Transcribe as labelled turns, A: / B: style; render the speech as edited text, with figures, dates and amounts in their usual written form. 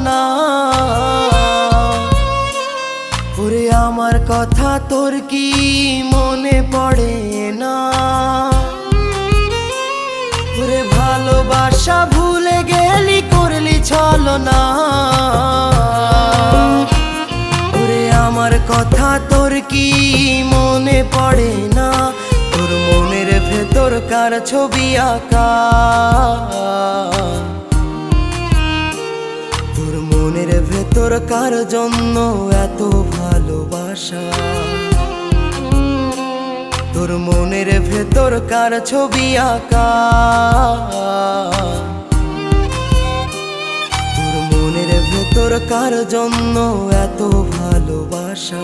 A: না। ওরে আমার কথা তোর কি মনে পড়ে না? ওরে ভালোবাসা ভুলে গেলি, করলি ছলনা। ওরে আমার কথা তোর কি মনে পড়ে না? তোর মনের ভেতর কার ছবি আঁকা? তোর মনের ভেতর কার জন্য এত ভালোবাসা? তোর মনের ভেতর কার ছবি আঁকা? তোর মনের ভেতর কার জন্য এত ভালোবাসা?